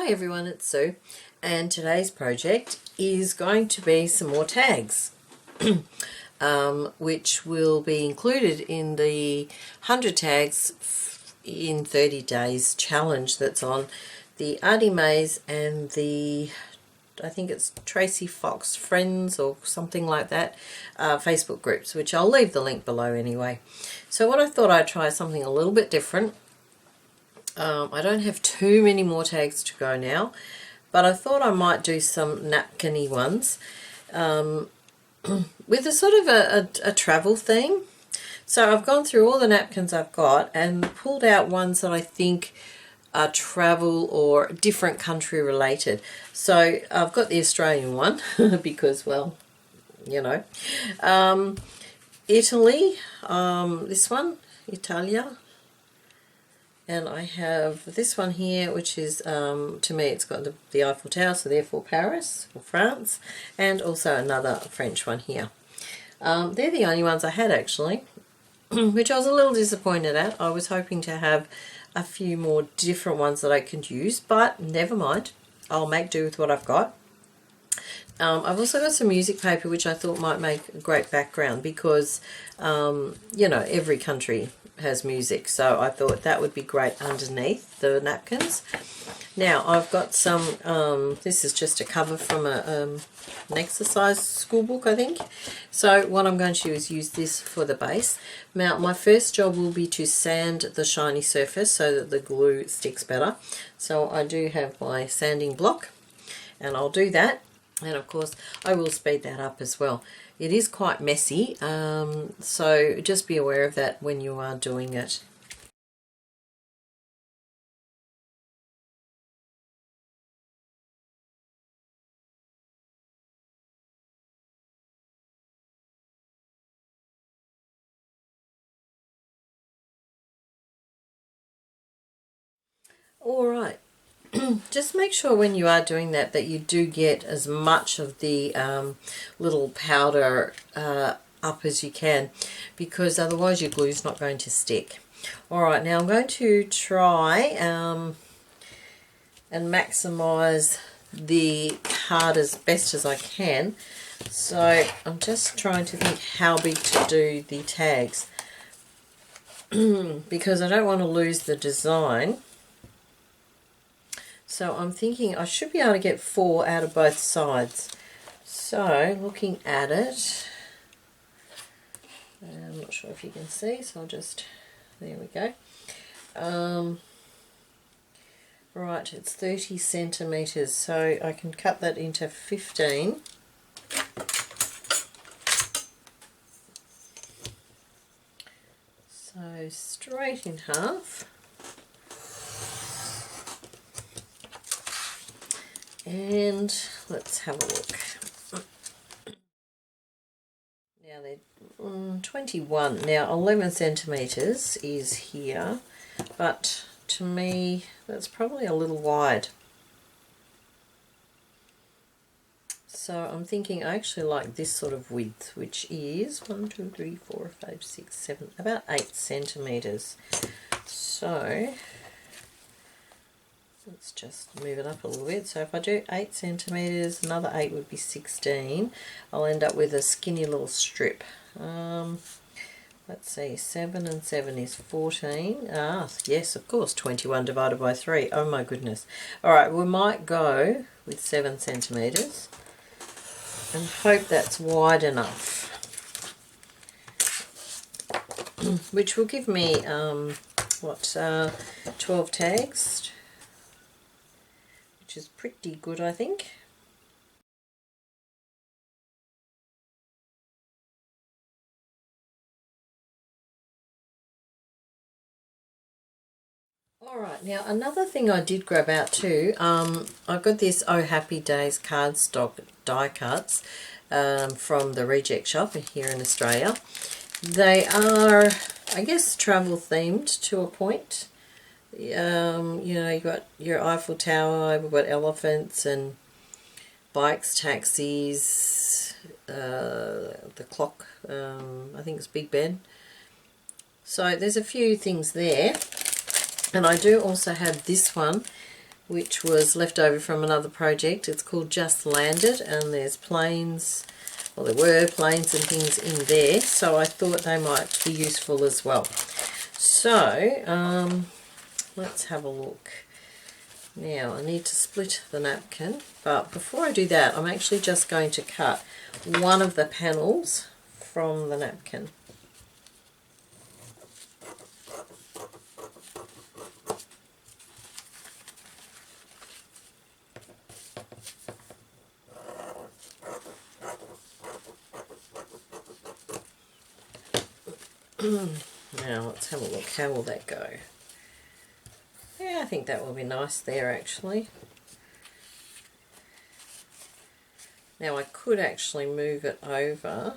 Hi everyone, it's Sue, and today's project is going to be some more tags which will be included in the 100 tags in 30 days challenge that's on the Arty Maze and the, I think it's Tracy Fox Friends or something like that, Facebook groups, which I'll leave the link below anyway. So what I thought I'd try something a little bit different. I don't have too many more tags to go now, but I thought I might do some napkin-y ones with a sort of a travel theme. So I've gone through all the napkins I've got and pulled out ones that I think are travel or different country related. So I've got the Australian one because, well, you know, Italy, this one, Italia. And I have this one here, which is, to me, it's got the Eiffel Tower, so therefore Paris, or France, and also another French one here. They're the only ones I had, actually, which I was a little disappointed at. I was hoping to have a few more different ones that I could use, but never mind. I'll make do with what I've got. I've also got some music paper, which I thought might make a great background because, you know, every country has music, so I thought that would be great underneath the napkins. Now I've got some, this is just a cover from an exercise school book, I think. So what I'm going to do is use this for the base. Now my first job will be to sand the shiny surface so that the glue sticks better. So I do have my sanding block and I'll do that. And of course I will speed that up as well. It is quite messy, so just be aware of that when you are doing it. All right. Just make sure when you are doing that that you do get as much of the little powder up as you can, because otherwise your glue is not going to stick. Alright, now I'm going to try and maximize the card as best as I can. So I'm just trying to think how big to do the tags because I don't want to lose the design. So I'm thinking I should be able to get 4 out of both sides. So looking at it, I'm not sure if you can see, so I'll just, there we go. Right, it's 30 centimetres, so I can cut that into 15. So straight in half. And let's have a look. Now they're 21. Now 11 centimetres is here, but to me that's probably a little wide. So I'm thinking I actually like this sort of width, which is 1, 2, 3, 4, 5, 6, 7, about 8 centimetres. So let's just move it up a little bit. So if I do 8 centimetres, another 8 would be 16. I'll end up with a skinny little strip. Let's see, 7 and 7 is 14. Ah, yes, of course, 21 divided by 3. Oh my goodness. Alright, we might go with 7 centimetres and hope that's wide enough. Which will give me, 12 tags. Which is pretty good, I think. Alright, now another thing I did grab out too, I've got this Oh Happy Days cardstock die cuts from the Reject Shop here in Australia. They are, I guess, travel themed to a point. You know, you've got your Eiffel Tower, we've got elephants and bikes, taxis, the clock, I think it's Big Ben. So there's a few things there. And I do also have this one, which was left over from another project. It's called Just Landed, and there's planes, well, there were planes and things in there, so I thought they might be useful as well. So let's have a look. Now I need to split the napkin, but before I do that, I'm actually just going to cut one of the panels from the napkin. Now let's have a look. How will that go? Yeah, I think that will be nice there actually. Now I could actually move it over.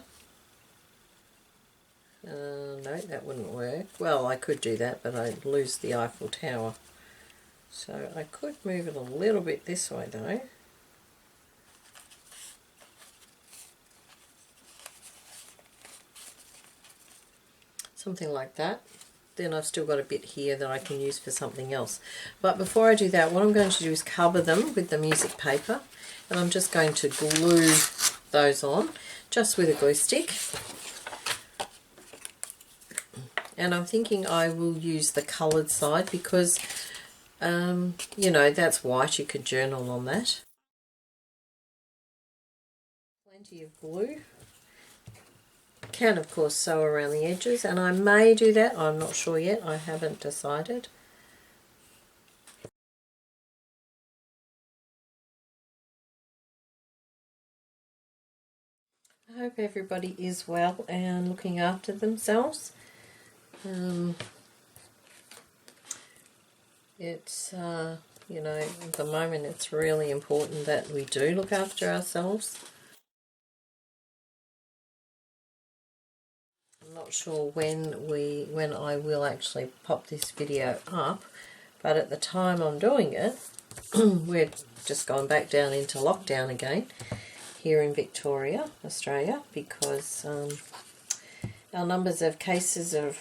No, that wouldn't work. Well, I could do that, but I'd lose the Eiffel Tower. So I could move it a little bit this way though. Something like that. Then I've still got a bit here that I can use for something else. But before I do that, what I'm going to do is cover them with the music paper, and I'm just going to glue those on just with a glue stick. And I'm thinking I will use the coloured side because you know, that's white, you could journal on that. Plenty of glue. Can of course sew around the edges, and I may do that, I'm not sure yet, I haven't decided. I hope everybody is well and looking after themselves. It's you know, at the moment it's really important that we do look after ourselves. I'm not sure when I will actually pop this video up, but at the time I'm doing it, we're just gone back down into lockdown again here in Victoria, Australia, because our numbers of cases have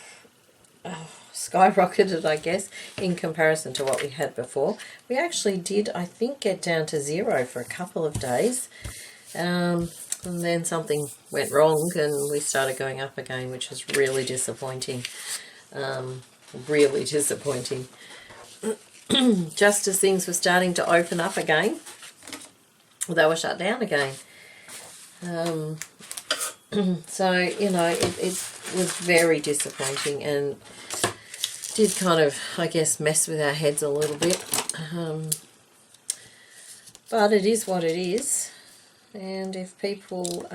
skyrocketed, I guess, in comparison to what we had before. We actually did, I think, get down to 0 for a couple of days. And then something went wrong and we started going up again, which was really disappointing. Really disappointing. Just as things were starting to open up again, they were shut down again. So, you know, it was very disappointing and did kind of, I guess, mess with our heads a little bit. But it is what it is. And if people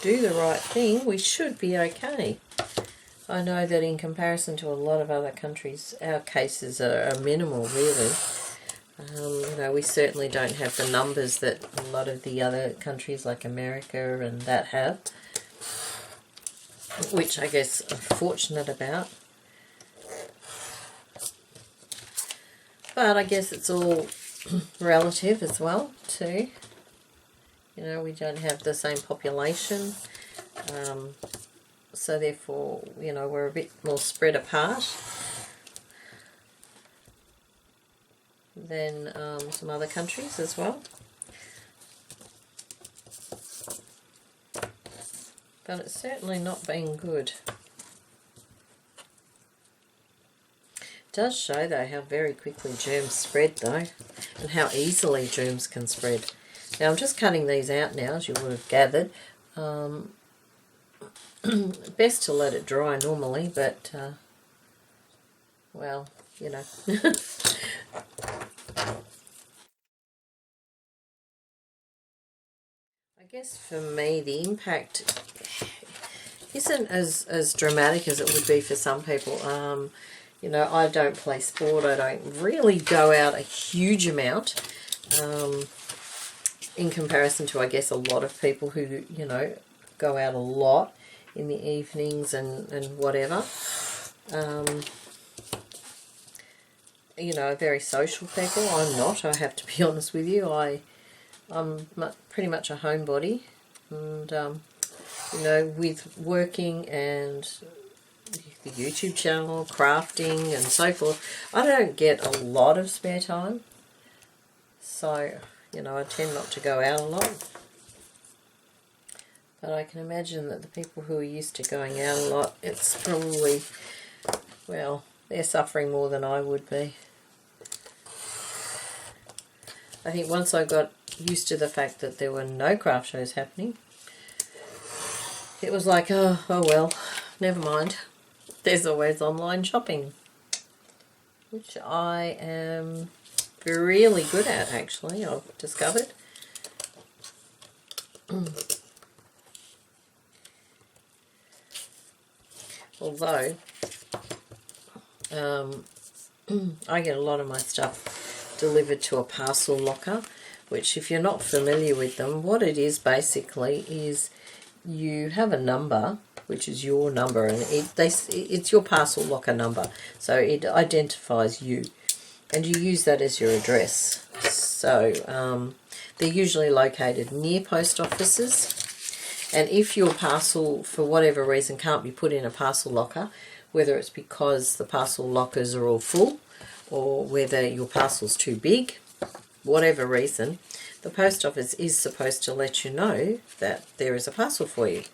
do the right thing, we should be okay. I know that in comparison to a lot of other countries, our cases are minimal, really. You know, we certainly don't have the numbers that a lot of the other countries like America and that have, which I guess I'm fortunate about. But I guess it's all relative as well, too. You know, we don't have the same population, so therefore, you know, we're a bit more spread apart than some other countries as well. But it's certainly not been good. It does show, though, how very quickly germs spread, though, and how easily germs can spread. Now I'm just cutting these out now, as you would have gathered. Best to let it dry normally, but, well, you know. I guess for me the impact isn't as dramatic as it would be for some people. You know, I don't play sport, I don't really go out a huge amount. In comparison to, I guess, a lot of people who, you know, go out a lot in the evenings and whatever. You know, very social people. I'm not, I have to be honest with you. I'm pretty much a homebody. And, you know, with working and the YouTube channel, crafting and so forth, I don't get a lot of spare time. So, you know, I tend not to go out a lot. But I can imagine that the people who are used to going out a lot, it's probably, well, they're suffering more than I would be. I think once I got used to the fact that there were no craft shows happening, it was like, oh well, never mind. There's always online shopping, which I am really good at, actually, I've discovered. Although, I get a lot of my stuff delivered to a parcel locker, which, if you're not familiar with them, what it is basically is you have a number, which is your number, and it's your parcel locker number, so it identifies you, and you use that as your address. So they're usually located near post offices, and if your parcel, for whatever reason, can't be put in a parcel locker, whether it's because the parcel lockers are all full or whether your parcel's too big, whatever reason, the post office is supposed to let you know that there is a parcel for you.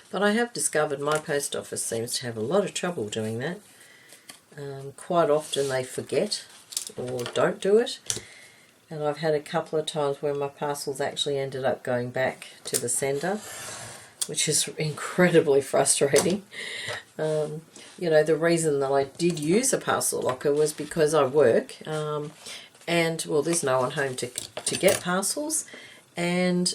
But I have discovered my post office seems to have a lot of trouble doing that. Quite often they forget or don't do it. And I've had a couple of times where my parcels actually ended up going back to the sender, which is incredibly frustrating. You know, the reason that I did use a parcel locker was because I work, and, well, there's no one home to get parcels, and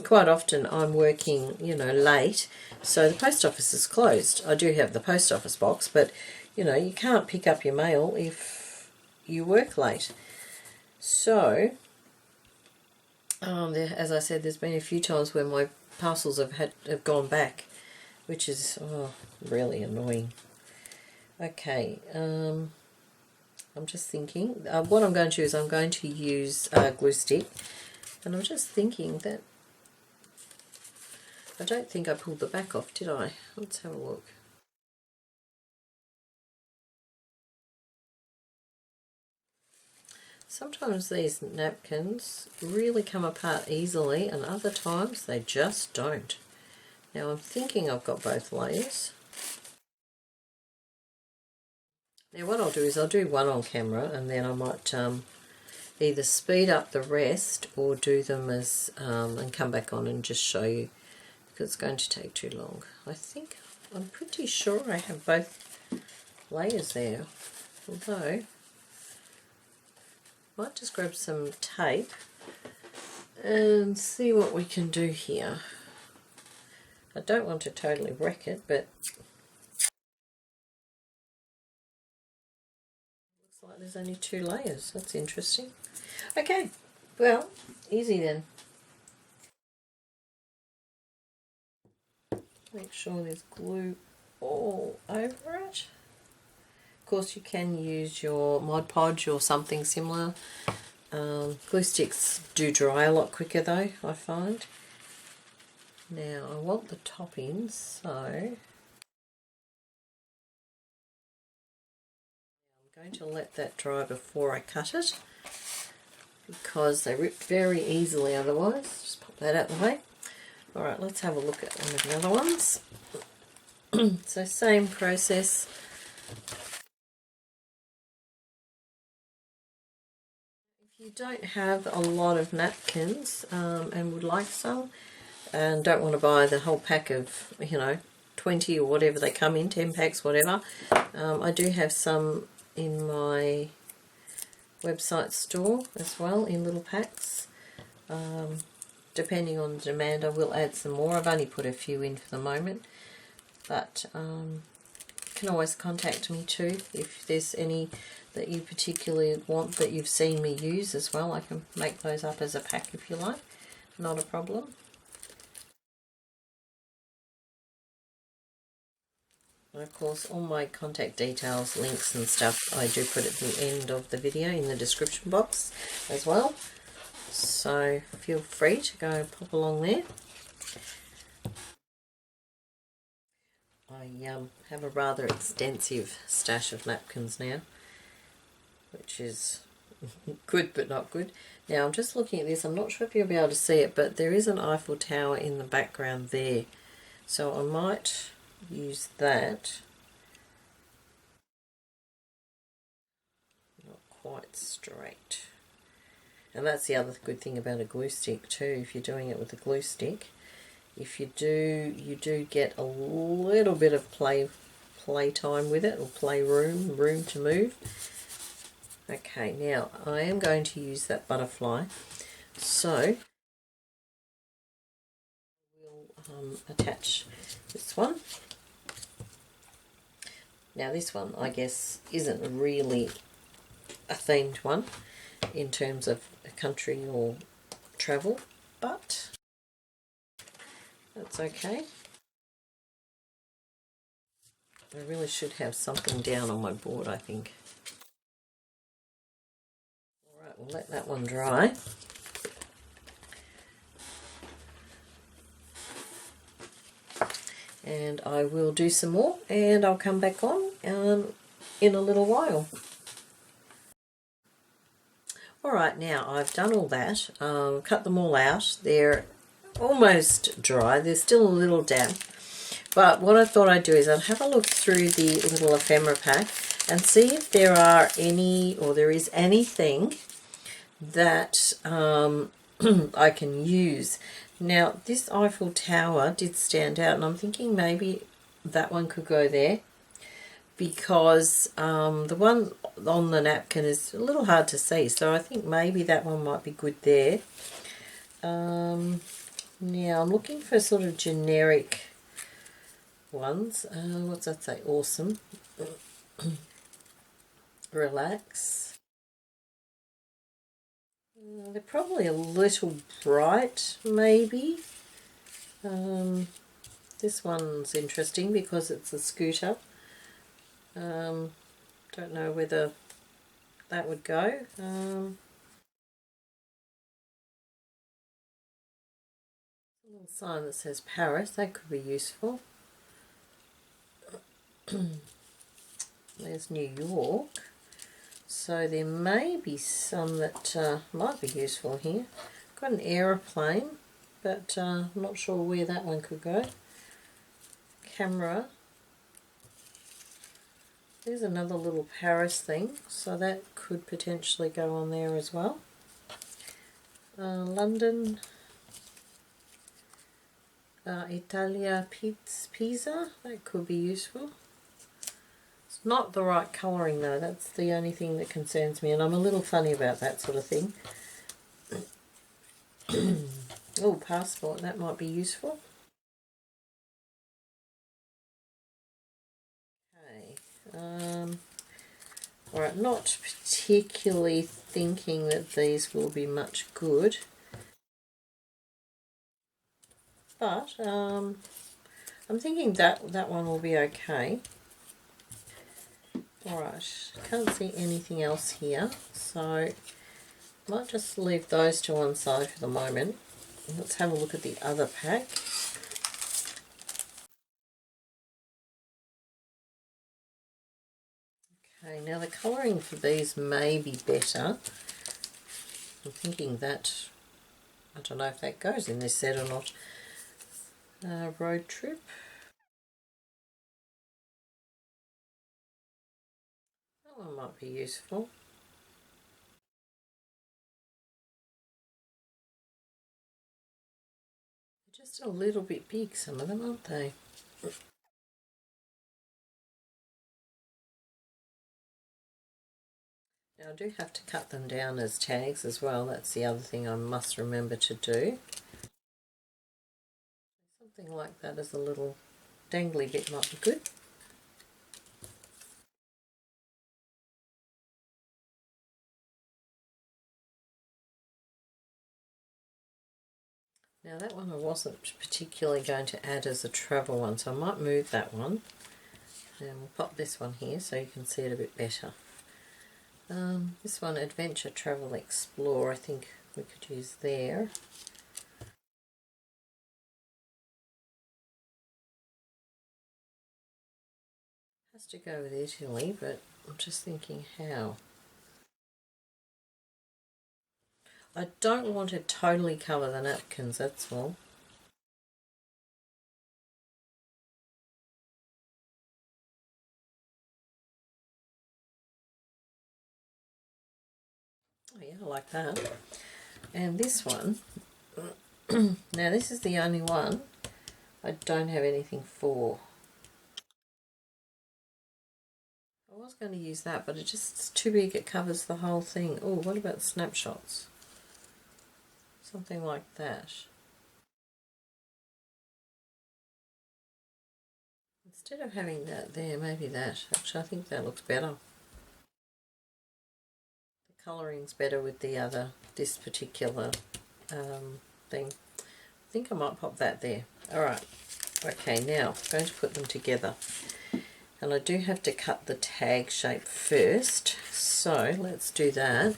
quite often I'm working, you know, late, so the post office is closed. I do have the post office box, but, you know, you can't pick up your mail if you work late. So, as I said, there's been a few times where my parcels have gone back, which is really annoying. Okay, I'm just thinking, what I'm going to do is I'm going to use glue stick, and I'm just thinking that I don't think I pulled the back off, did I? Let's have a look. Sometimes these napkins really come apart easily, and other times they just don't. Now I'm thinking I've got both layers. Now what I'll do is I'll do one on camera, and then I might either speed up the rest or do them as and come back on and just show you, because it's going to take too long. I'm pretty sure I have both layers there, although I might just grab some tape and see what we can do here. I don't want to totally wreck it, but looks like there's only 2 layers. That's interesting. Okay, well, easy then. Make sure there's glue all over it. Of course, you can use your Mod Podge or something similar. Glue sticks do dry a lot quicker though, I find. Now I want the toppings, so I'm going to let that dry before I cut it, because they rip very easily otherwise. Just pop that out of the way. Alright, let's have a look at one of the other ones. So same process. If you don't have a lot of napkins and would like some, and don't want to buy the whole pack of, 20 or whatever they come in, 10 packs, whatever, I do have some in my website store as well, in little packs. Depending on the demand, I will add some more. I've only put a few in for the moment, but you can always contact me too if there's any that you particularly want that you've seen me use as well. I can make those up as a pack if you like, not a problem. And of course, all my contact details, links and stuff, I do put at the end of the video in the description box as well. So feel free to go pop along there. I have a rather extensive stash of napkins now, which is Good but not good. Now I'm just looking at this. I'm not sure if you'll be able to see it, but there is an Eiffel Tower in the background there. So I might use that. Not quite straight. And that's the other good thing about a glue stick too, if you're doing it with a glue stick. If you do get a little bit of play time with it, or room to move. Okay, now I am going to use that butterfly. So we'll attach this one. Now this one, I guess, isn't really a themed one in terms of a country or travel, but that's okay. I really should have something down on my board, I think. Alright, we'll let that one dry. And I will do some more, and I'll come back on in a little while. Alright, now I've done all that, cut them all out. They're almost dry, they're still a little damp. But what I thought I'd do is I'd have a look through the little ephemera pack and see if there are any, or there is anything that I can use. Now this Eiffel Tower did stand out, and I'm thinking maybe that one could go there, because the one on the napkin is a little hard to see, so I think maybe that one might be good there. Now I'm looking for sort of generic ones. What's that say? Awesome. Relax. They're probably a little bright, maybe. This one's interesting because it's a scooter. Don't know whether that would go. A little sign that says Paris, that could be useful. There's New York. So there may be some that might be useful here. Got an aeroplane, but I'm not sure where that one could go. Camera. There's another little Paris thing, so that could potentially go on there as well. London. Italia Pizza, that could be useful. It's not the right colouring though, that's the only thing that concerns me, and I'm a little funny about that sort of thing. Oh, passport, that might be useful. Okay, alright, not particularly thinking that these will be much good, but I'm thinking that one will be okay. Alright, can't see anything else here, so might just leave those to one side for the moment. Let's have a look at the other pack. Okay, now the colouring for these may be better. I'm thinking that, I don't know if that goes in this set or not. Road trip. That one might be useful. They're just a little bit big, some of them, aren't they? Now I do have to cut them down as tags as well. That's the other thing I must remember to do. Something like that as a little dangly bit might be good. Now that one I wasn't particularly going to add as a travel one, so I might move that one. And we'll pop this one here so you can see it a bit better. This one, Adventure Travel Explore, I think we could use there. Has to go with Italy, but I'm just thinking how. I don't want to totally cover the napkins, that's all. Oh yeah, I like that. And this one, now this is the only one I don't have anything for. I was going to use that, but it's too big, it covers the whole thing. Oh, what about snapshots? Something like that. Instead of having that there, maybe that. Actually, I think that looks better. The colouring's better with the other, this particular thing. I think I might pop that there. Alright, okay, now I'm going to put them together. And I do have to cut the tag shape first, so let's do that.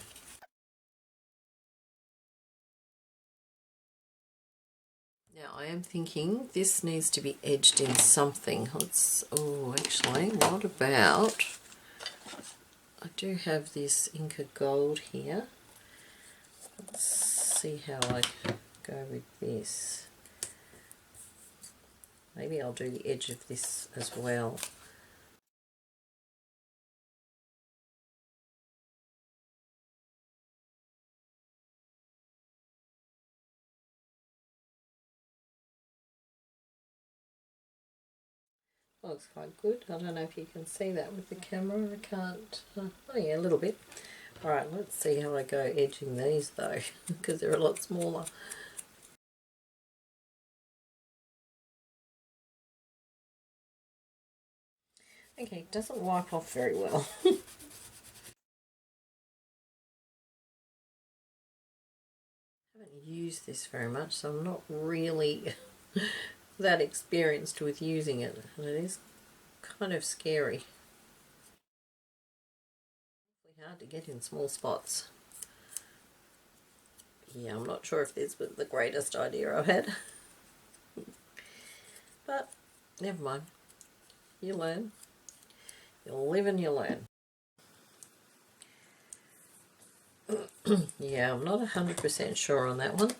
Now I am thinking this needs to be edged in something. Actually, what about, I do have this Inca Gold here. Let's see how I go with this. Maybe I'll do the edge of this as well. Looks quite good. I don't know if you can see that with the camera. I can't. Oh yeah, a little bit. Alright, let's see how I go edging these though, because they're a lot smaller. Okay, it doesn't wipe off very well. I haven't used this very much, so I'm not really that experienced with using it, and it is kind of scary. It's hard to get in small spots. Yeah, I'm not sure if this was the greatest idea I've had. But never mind. You learn. You live and you learn. Yeah, I'm not 100% sure on that one.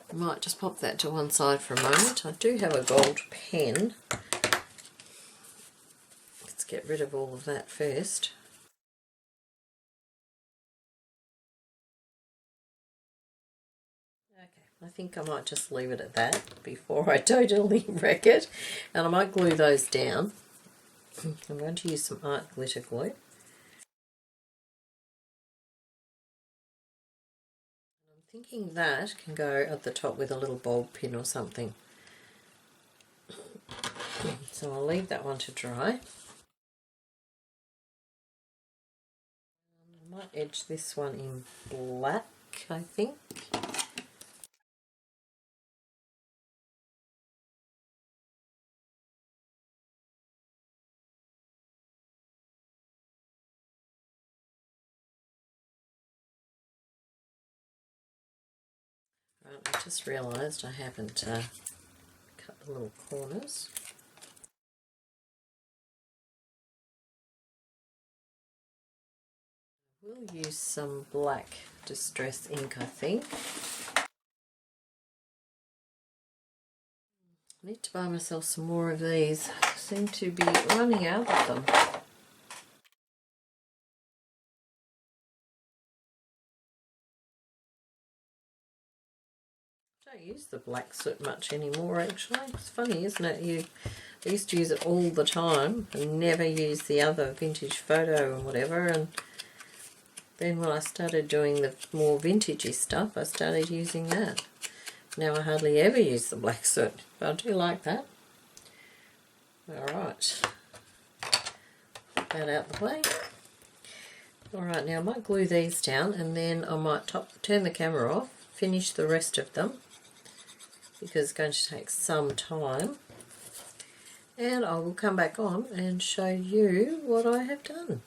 I might just pop that to one side for a moment. I do have a gold pen. Let's get rid of all of that first. Okay, I think I might just leave it at that before I totally wreck it. And I might glue those down. I'm going to use some art glitter glue. I'm thinking that can go at the top with a little bulb pin or something. So I'll leave that one to dry. I might edge this one in black, I think. Right, I just realised I haven't cut the little corners. We'll use some black distress ink, I think. I need to buy myself some more of these. I seem to be running out of them. I don't use the black soot much anymore actually. It's funny, isn't it? I used to use it all the time and never use the other vintage photo and whatever, and then when I started doing the more vintagey stuff I started using that. Now I hardly ever use the black soot, but I do like that. Alright, put that out the way. Alright, now I might glue these down and then I might turn the camera off, finish the rest of them, because it's going to take some time, and I will come back on and show you what I have done.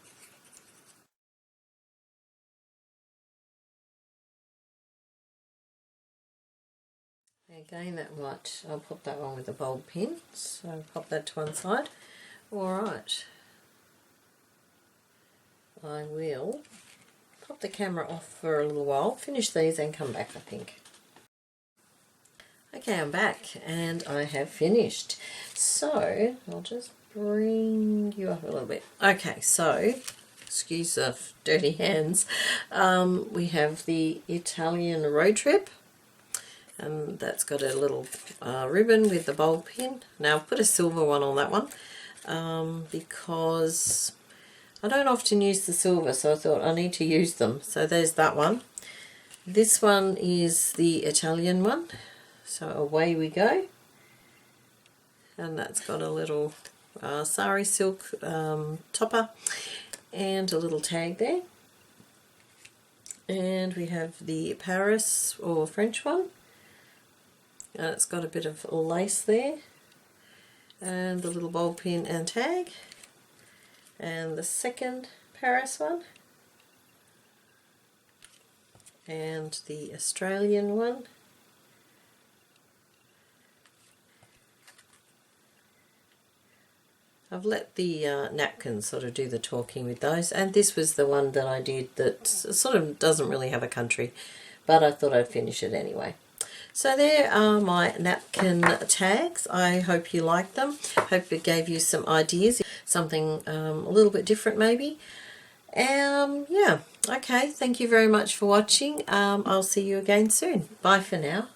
Again, I'll pop that one with a bulb pin, so I'll pop that to one side. Alright, I will pop the camera off for a little while, finish these and come back, I think. Okay, I'm back and I have finished. So I'll just bring you up a little bit. Okay, so excuse the dirty hands. We have the Italian road trip, and that's got a little ribbon with the bulb pin. Now I've put a silver one on that one because I don't often use the silver, so I thought I need to use them. So there's that one. This one is the Italian one, so away we go. And that's got a little sari silk topper and a little tag there. And we have the Paris or French one, and it's got a bit of lace there, and the little bulb pin and tag. And the second Paris one, and the Australian one, I've let the napkins sort of do the talking with those, and this was the one that I did that sort of doesn't really have a country, but I thought I'd finish it anyway. So there are my napkin tags. I hope you liked them. Hope it gave you some ideas, something a little bit different maybe. Yeah, okay, thank you very much for watching. I'll see you again soon. Bye for now.